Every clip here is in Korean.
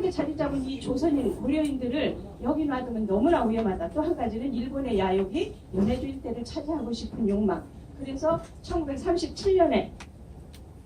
중앙에 자리 잡은 이 조선인 고려인들을 여기 놔두면 너무나 위험하다. 또 한 가지는 일본의 야욕이 연해주 일대를 차지하고 싶은 욕망. 그래서 1937년에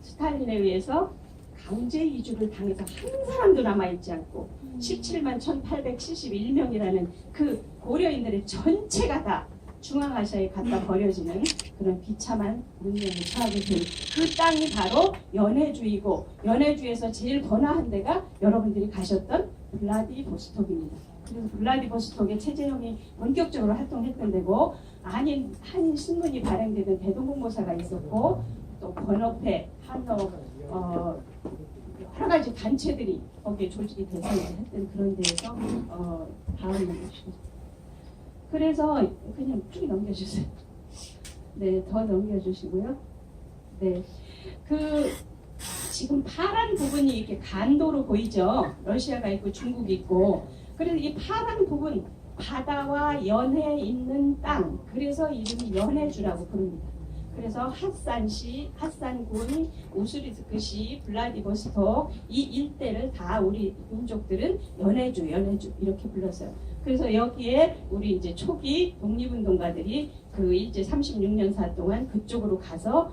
스탈린에 의해서 강제 이주를 당해서 한 사람도 남아있지 않고 17만 1871명이라는 그 고려인들의 전체가 다 중앙아시아에 갖다 버려지는 그런 비참한 문명에 처하게 된 그 땅이 바로 연해주이고, 연해주에서 제일 번화한 데가 여러분들이 가셨던 블라디보스톡입니다. 그래서 블라디보스톡에 최재형이 본격적으로 활동했던 데고, 한인 신문이 발행되던 대동공모사가 있었고, 또 번업회, 한업, 여러 가지 단체들이 거기에 조직이 돼서 했던 그런 데에서 다음을 보시죠. 그래서 그냥 쭉 넘겨주세요. 네, 더 넘겨주시고요. 네, 지금 파란 부분이 이렇게 간도로 보이죠? 러시아가 있고 중국이 있고. 그래서 이 파란 부분, 바다와 연해 있는 땅, 그래서 이름이 연해주라고 부릅니다. 그래서 핫산시, 핫산군, 우스리스크시, 블라디보스톡 이 일대를 다 우리 민족들은 연해주 이렇게 불렀어요. 그래서 여기에 우리 이제 초기 독립운동가들이 그 일제 36년사 동안 그쪽으로 가서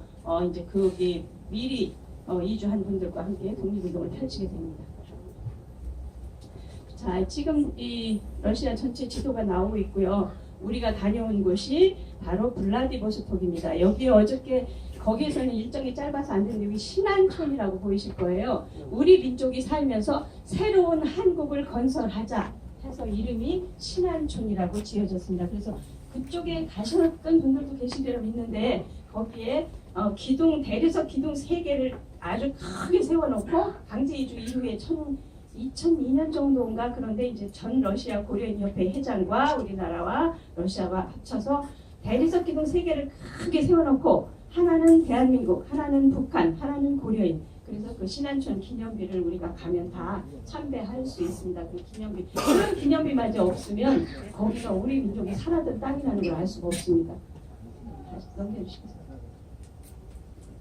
이제 거기 미리 이주한 분들과 함께 독립운동을 펼치게 됩니다. 자, 지금 이 러시아 전체 지도가 나오고 있고요. 우리가 다녀온 곳이 바로 블라디보스톡입니다. 여기 어저께 거기에서는 일정이 짧아서 안 되는데 여기 신안촌이라고 보이실 거예요. 우리 민족이 살면서 새로운 한국을 건설하자 해서 이름이 신안촌이라고 지어졌습니다. 그래서 그쪽에 가셨던 분들도 계시리라 믿는데 거기에 대리석 기둥 3개를 아주 크게 세워놓고 강제 이주 이후에 2002년 정도인가 그런데 이제 전 러시아 고려인협회 회장과 우리나라와 러시아가 합쳐서 대리석 기둥 3개를 크게 세워놓고 하나는 대한민국, 하나는 북한, 하나는 고려인. 그래서 그 신안촌 기념비를 우리가 가면 다 참배할 수 있습니다. 그 기념비. 그런 기념비마저 없으면 거기가 우리 민족이 살았던 땅이라는 걸 알 수가 없습니다. 다시 넘겨주시겠어요?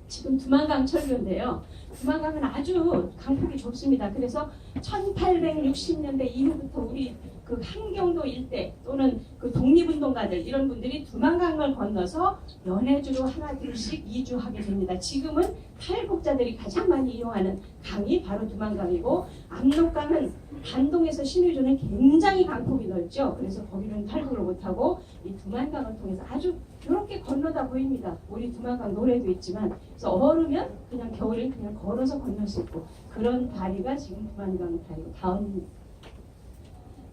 지금 두만강 철교인데요. 두만강은 아주 강폭이 좁습니다. 그래서 1860년대 이후부터 우리 그 한경도 일대 또는 그 독립운동가들 이런 분들이 두만강을 건너서 연해주로 하나 둘씩 이주하게 됩니다. 지금은 탈북자들이 가장 많이 이용하는 강이 바로 두만강이고 압록강은 단동에서 신의주는 굉장히 강폭이 넓죠. 그래서 거기는 탈북을 못하고 이 두만강을 통해서 아주 이렇게 건너다 보입니다. 우리 두만강 노래도 있지만 그래서 얼으면 그냥 겨울엔 그냥 걸어서 건널 수 있고 그런 다리가 지금 두만강 다리고 다음.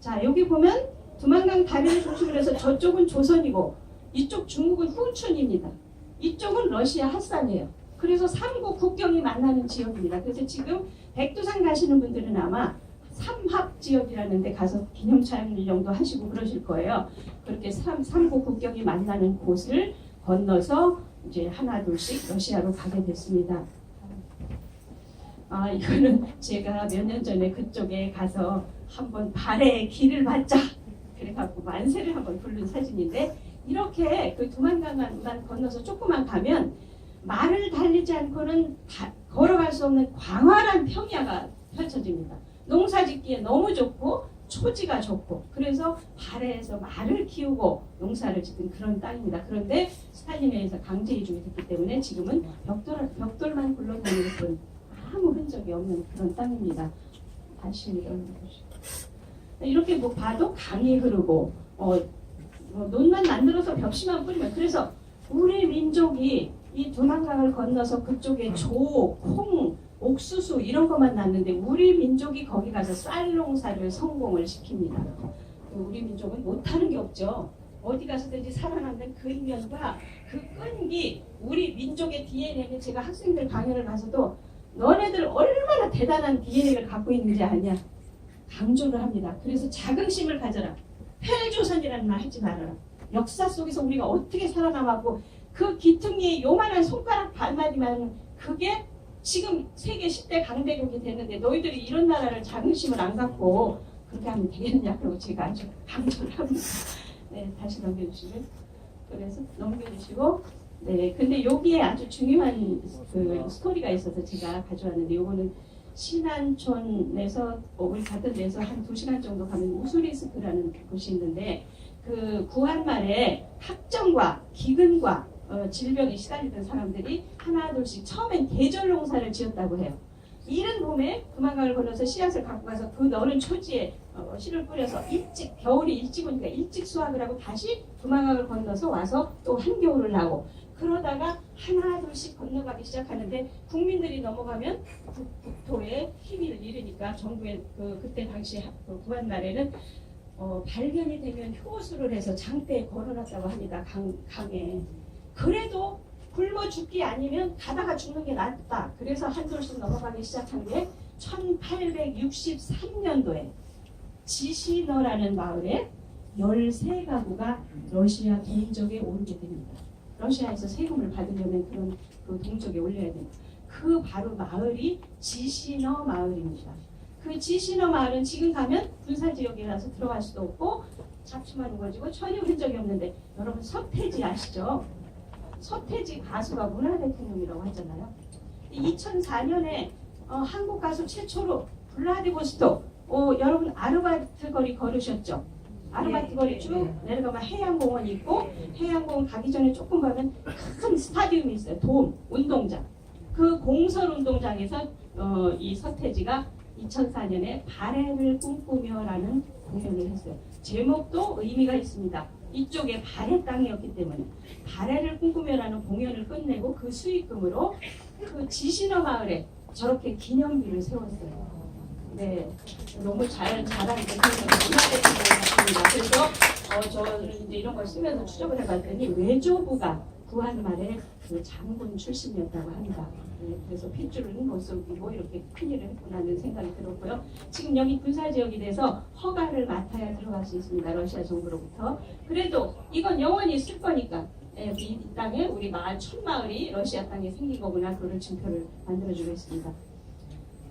자, 여기 보면 두만강 다리를 중심으로 해서 저쪽은 조선이고 이쪽 중국은 후춘입니다. 이쪽은 러시아 핫산이에요. 그래서 삼국 국경이 만나는 지역입니다. 그래서 지금 백두산 가시는 분들은 아마 삼합 지역이라는 데 가서 기념 촬영도 하시고 그러실 거예요. 그렇게 삼국 국경이 만나는 곳을 건너서 이제 하나 둘씩 러시아로 가게 됐습니다. 이거는 제가 몇 년 전에 그쪽에 가서 한번 발에 길을 받자 그래갖고 만세를 한번 부른 사진인데 이렇게 그 두만강만 건너서 조금만 가면 말을 달리지 않고는 걸어갈 수 없는 광활한 평야가 펼쳐집니다. 농사짓기에 너무 좋고 초지가 좋고 그래서 발해에서 말을 키우고 농사를 짓는 그런 땅입니다. 그런데 스탈린에 의해서 강제 이주가 됐기 때문에 지금은 벽돌만 굴러다니는 뿐 아무 흔적이 없는 그런 땅입니다. 다시 이렇게 뭐 봐도 강이 흐르고 논만 만들어서 벽시만 뿌리면 그래서 우리 민족이 이 두만강을 건너서 그쪽에 조, 콩, 옥수수 이런 것만 났는데 우리 민족이 거기 가서 쌀 농사를 성공을 시킵니다. 우리 민족은 못하는 게 없죠. 어디 가서든지 살아남는 그 인연과 그 끈기 우리 민족의 DNA는 제가 학생들 강연을 가서도 너네들 얼마나 대단한 DNA를 갖고 있는지 아냐 강조를 합니다. 그래서 자긍심을 가져라. 폐조선이라는 말 하지 말아라. 역사 속에서 우리가 어떻게 살아남았고 그 기퉁이의 요만한 손가락 반마디만 그게 지금 세계 10대 강대국이 됐는데 너희들이 이런 나라를 자긍심을 안 갖고 그렇게 하면 되겠냐고 제가 아주 강조를 합니다. 네, 다시 넘겨주시면 그래서 넘겨주시고 근데 여기에 아주 중요한 그 스토리가 있어서 제가 가져왔는데 요거는 신안촌에서 우리 갔던 데서 한 2시간 정도 가면 우수리스크라는 곳이 있는데 그 구한말에 학정과 기근과 질병에 시달리던 사람들이 하나둘씩 처음엔 계절 농사를 지었다고 해요. 이른 봄에 금한강을 건너서 씨앗을 갖고 가서 그 너른 초지에 씨를 뿌려서 일찍 겨울이 일찍 오니까 일찍 수확을 하고 다시 금한강을 건너서 와서 또 한겨울을 나고 그러다가 하나둘씩 건너가기 시작하는데 국민들이 넘어가면 국토에 힘을 잃으니까 정부의 그때 당시 구한말에는 발견이 되면 효수를 해서 장대에 걸어놨다고 합니다. 강에. 그래도 굶어 죽기 아니면 가다가 죽는 게 낫다. 그래서 한 돌씩 넘어가기 시작한 게 1863년도에 지시너라는 마을에 13가구가 러시아 동족에 오르게 됩니다. 러시아에서 세금을 받으려면 그런 그 동족에 올려야 됩니다. 그 바로 마을이 지시너 마을입니다. 그 지시너 마을은 지금 가면 군사지역이라서 들어갈 수도 없고 잡초만 우거지고 전혀 흔적이 없는데 여러분 서태지 아시죠? 서태지 가수가 문화대통령이라고 하잖아요. 2004년에 한국 가수 최초로 블라디보스톡 여러분 아르바이트 거리 걸으셨죠? 아르바이트 거리 쭉 내려가면 해양공원이 있고 해양공원 가기 전에 조금 가면 큰 스타디움이 있어요. 돔, 운동장. 그 공설 운동장에서 이 서태지가 2004년에 발해를 꿈꾸며라는 공연을 했어요. 제목도 의미가 있습니다. 이쪽에 발해 땅이었기 때문에 발해를 꿈꾸며라는 공연을 끝내고 그 수익금으로 그 지시너 마을에 저렇게 기념비를 세웠어요. 네, 너무 잘하니까 문화대통령 같습니다. 그래서 저는 이제 이런 걸 쓰면서 추적을 해봤더니 외조부가 구한말에 그 장군 출신이었다고 합니다. 네, 그래서 핏줄은 못 숨기고 이렇게 큰일을 했구나는 생각이 들었고요. 지금 여기 군사지역이 돼서 허가를 맡아야 들어갈 수 있습니다. 러시아 정부로부터. 그래도 이건 영원히 쓸 거니까 이 땅에 우리 마을 촌마을이 러시아 땅에 생긴 거구나. 그런 증표를 만들어주고 있습니다.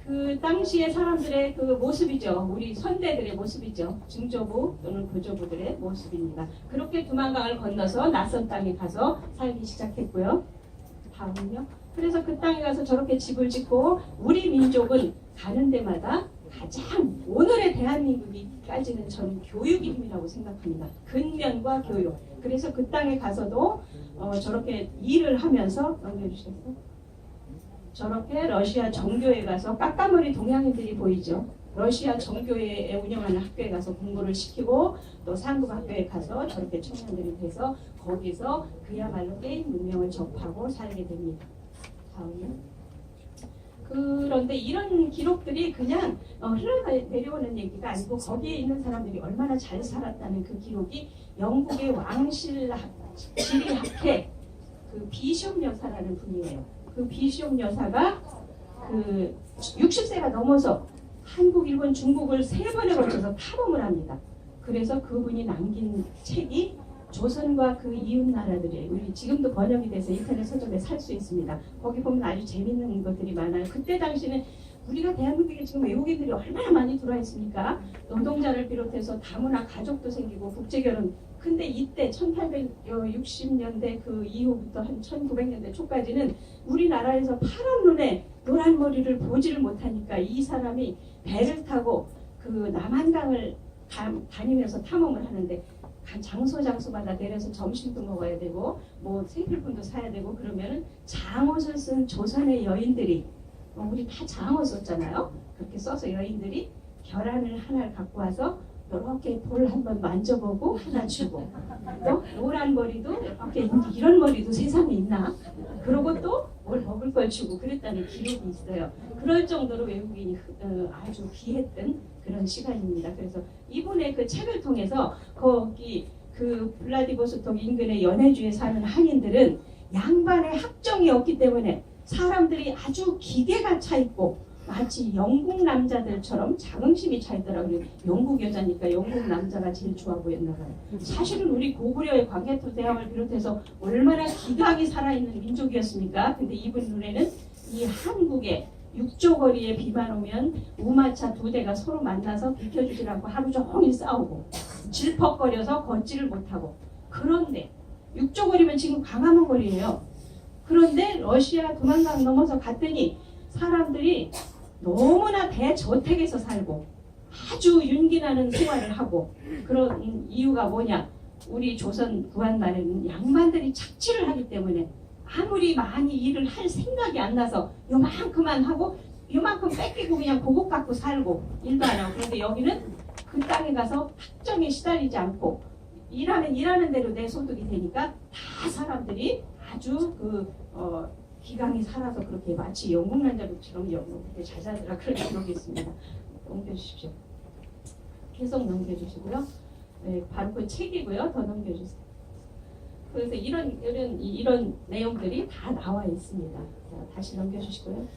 그 당시의 사람들의 그 모습이죠. 우리 선대들의 모습이죠. 증조부 또는 고조부들의 모습입니다. 그렇게 두만강을 건너서 낯선 땅에 가서 살기 시작했고요. 다음은요. 그래서 그 땅에 가서 저렇게 집을 짓고 우리 민족은 가는 데마다 가장 오늘의 대한민국이 까지는 저는 교육의 힘이라고 생각합니다. 근면과 교육. 그래서 그 땅에 가서도 저렇게 일을 하면서 넘겨주시겠어요? 저렇게 러시아 정교에 가서 까까머리 동양인들이 보이죠. 러시아 정교회에 운영하는 학교에 가서 공부를 시키고 또 상급 학교에 가서 저렇게 청년들이 돼서 거기서 그야말로 게임 문명을 접하고 살게 됩니다. 다음은 그런데 이런 기록들이 그냥 흘러내려오는 얘기가 아니고 거기에 있는 사람들이 얼마나 잘 살았다는 그 기록이 영국의 왕실 지리학회 그 비숍 여사라는 분이에요. 그 비숍 여사가 그 60세가 넘어서 한국, 일본, 중국을 3번에 걸쳐서 탐험을 합니다. 그래서 그분이 남긴 책이 조선과 그 이웃 나라들이에요. 우리 지금도 번역이 돼서 인터넷 서점에 살 수 있습니다. 거기 보면 아주 재밌는 것들이 많아요. 그때 당시는 우리가 대한민국에 지금 외국인들이 얼마나 많이 들어와 있습니까? 노동자를 비롯해서 다문화 가족도 생기고 국제결혼. 근데 이때 1860년대 그 이후부터 한 1900년대 초까지는 우리나라에서 파란 눈에 노란 머리를 보지를 못하니까 이 사람이 배를 타고 그 남한강을 다니면서 탐험을 하는데 장소마다 내려서 점심도 먹어야 되고 뭐 생필품도 사야 되고 그러면은 장옷을 쓴 조선의 여인들이 우리 다 장옷 썼잖아요. 그렇게 써서 여인들이 계란을 하나를 갖고 와서 이렇게 볼 한번 만져보고 하나 주고 또 노란 머리도 이렇게 이런 머리도 세상에 있나? 그러고 또 뭘 먹을 걸 주고 그랬다는 기록이 있어요. 그럴 정도로 외국인이 아주 귀했던 그런 시간입니다. 그래서 이분의 그 책을 통해서 거기 그 블라디보스톡 인근의 연해주에 사는 한인들은 양반의 학정이 없기 때문에 사람들이 아주 기계가 차 있고 마치 영국 남자들처럼 자긍심이 차 있더라고요. 영국 여자니까 영국 남자가 제일 좋아 보였나 봐요. 사실은 우리 고구려의 광해토 대왕을 비롯해서 얼마나 기강이 살아있는 민족이었습니까? 근데 이분 눈에는 이 한국의 육조거리에 비만 오면 우마차 2대가 서로 만나서 비켜주질 않고 하루 종일 싸우고 질퍽거려서 걷지를 못하고 그런데 육조거리면 지금 광화문 거리예요. 그런데 러시아 두만강 넘어서 갔더니 사람들이 너무나 대저택에서 살고 아주 윤기나는 생활을 하고 그런 이유가 뭐냐? 우리 조선 구한 말에는 양반들이 착취를 하기 때문에 아무리 많이 일을 할 생각이 안 나서 요만큼만 하고 요만큼 뺏기고 그냥 그것 갖고 살고 일도 안 하고 그런데 여기는 그 땅에 가서 학정에 시달리지 않고 일하면 일하는 대로 내 소득이 되니까 다 사람들이 아주 기강이 살아서 그렇게 마치 영국 남자들처럼 그렇게 잘 살더라 그런 기록이 있습니다. 넘겨주십시오. 계속 넘겨주시고요. 네, 바로 그 책이고요. 더 넘겨주세요. 그래서 이런 내용들이 다 나와 있습니다. 자, 다시 넘겨주시고요.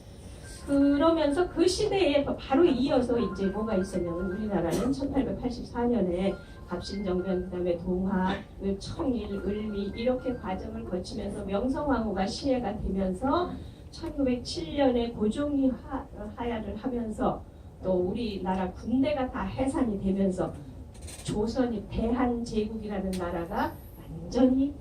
그러면서 그 시대에 바로 이어서 이제 뭐가 있었냐면 우리나라는 1884년에 갑신정변, 그다음에 동화, 청일, 을미 이렇게 과정을 거치면서 명성황후가 시해가 되면서 1907년에 고종이 하야를 하면서 또 우리나라 군대가 다 해산이 되면서 조선이 대한제국이라는 나라가 완전히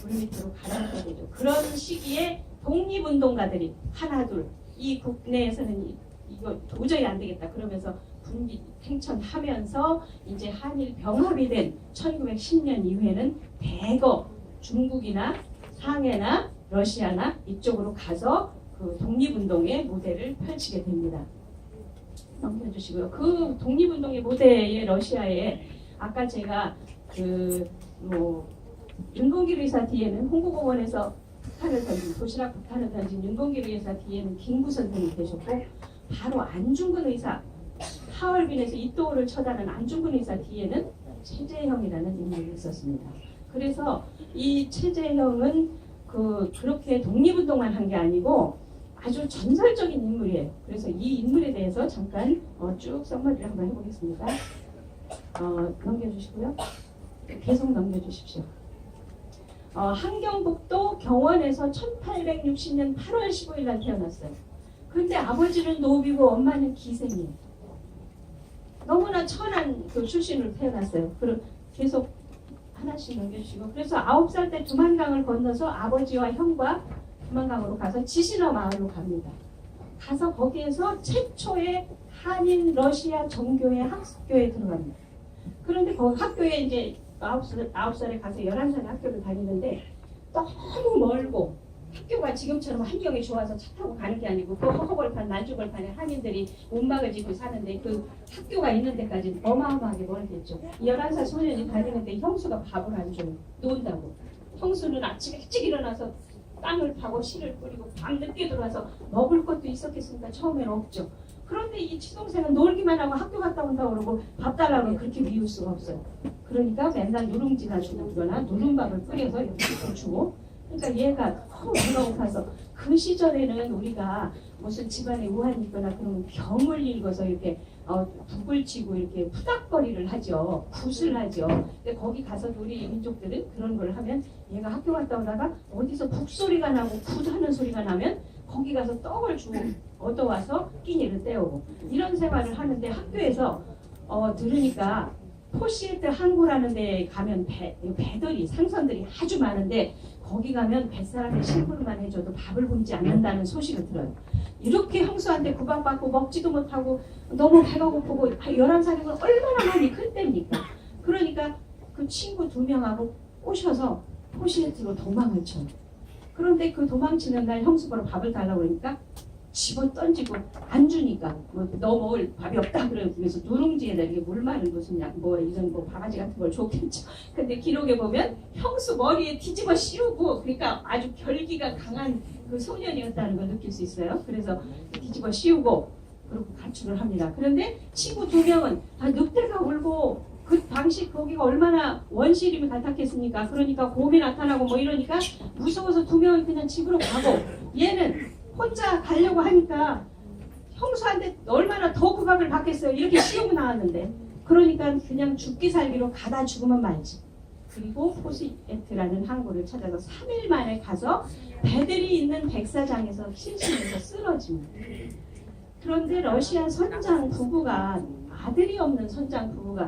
물밑으로 가라앉게 되죠. 그런 시기에 독립운동가들이 하나둘 이 국내에서는 이거 도저히 안 되겠다 그러면서 분기 팽천하면서 이제 한일 병합이 된 1910년 이후에는 대거 중국이나 상해나 러시아나 이쪽으로 가서 그 독립운동의 무대를 펼치게 됩니다. 넘겨주시고요. 그 독립운동의 무대에 러시아에 아까 제가 윤봉길 의사 뒤에는 홍보공원에서 폭탄을 던진 도시락 폭탄을 던진 윤봉길 의사 뒤에는 김구 선생님이 계셨고 바로 안중근 의사 하얼빈에서 이또를 처단한 안중근 의사 뒤에는 최재형이라는 인물이 있었습니다. 그래서 이 최재형은 그렇게 독립운동만 한 게 아니고 아주 전설적인 인물이에요. 그래서 이 인물에 대해서 잠깐 쭉 썸머리를 한번 해보겠습니다. 넘겨주시고요. 계속 넘겨주십시오. 함경북도 경원에서 1860년 8월 15일 날 태어났어요. 근데 아버지는 노비고 엄마는 기생이에요. 너무나 천한 그 출신으로 태어났어요. 그럼 계속 하나씩 넘겨주시고 그래서 9살 때 두만강을 건너서 아버지와 형과 두만강으로 가서 지신어 마을로 갑니다. 가서 거기에서 최초의 한인 러시아 정교회 학교에 들어갑니다. 그런데 거기 학교에 이제 9살에 가서 11살에 학교를 다니는데 너무 멀고 학교가 지금처럼 환경이 좋아서 차 타고 가는 게 아니고 그 허허벌판 난주벌판에 한인들이 움막을 짓고 사는데 그 학교가 있는 데까지 어마어마하게 멀겠죠. 11살 소년이 다니는데 형수가 밥을 안 줘요. 논다고. 형수는 아침 일찍 일어나서 땅을 파고 씨를 뿌리고 밤 늦게 들어와서 먹을 것도 있었겠습니까? 처음에는 없죠. 그런데 이 친동생은 놀기만 하고 학교 갔다 온다고 그러고 밥 달라고 그렇게 미울 수가 없어요. 그러니까 맨날 누룽지나 주거나 누룽밥을 끓여서 이렇게 주고 그러니까 얘가 너무 배가 고파서 그 시절에는 우리가 무슨 집안에 우환이 있거나 그러면 병을 읽어서 이렇게 북을 치고 이렇게 푸닥거리를 하죠. 굿을 하죠. 근데 거기 가서 우리 민족들은 그런 걸 하면 얘가 학교 갔다 오다가 어디서 북소리가 나고 굿하는 소리가 나면 거기 가서 떡을 주고 얻어와서 끼니를 때우고 이런 생활을 하는데 학교에서 들으니까 포시에트 항구라는 데 가면 배들이 상선들이 아주 많은데 거기 가면 뱃사람의 심부름만 해줘도 밥을 굶지 않는다는 소식을 들어요. 이렇게 형수한테 구박받고 먹지도 못하고 너무 배가 고프고 11살이면 얼마나 많이 클 때입니까? 그러니까 그 친구 2명하고 꼬셔서 포시에트로 도망을 쳐요. 그런데 그 도망치는 날 형수가 밥을 달라고 그러니까 집어 던지고 안 주니까 너 먹을 밥이 없다 그러면서 누룽지에다 이게 물 마른 무슨 이런 바가지 같은 걸 줬겠죠. 근데 기록에 보면 형수 머리에 뒤집어 씌우고 그러니까 아주 결기가 강한 그 소년이었다는 걸 느낄 수 있어요. 그래서 뒤집어 씌우고 그렇게 가출을 합니다. 그런데 친구 2명은 늑대가 울고 그 당시 거기가 얼마나 원시림이 같았겠습니까? 그러니까 곰이 나타나고 이러니까 무서워서 2명은 그냥 집으로 가고 얘는 혼자 가려고 하니까 형수한테 얼마나 더 구박을 받겠어요. 이렇게 씌우고 나왔는데 그러니까 그냥 죽기 살기로 가다 죽으면 말지. 그리고 포시에트라는 항구를 찾아서 3일 만에 가서 배들이 있는 백사장에서 실신해서 쓰러집니다. 그런데 러시아 선장 부부가 아들이 없는 선장 부부가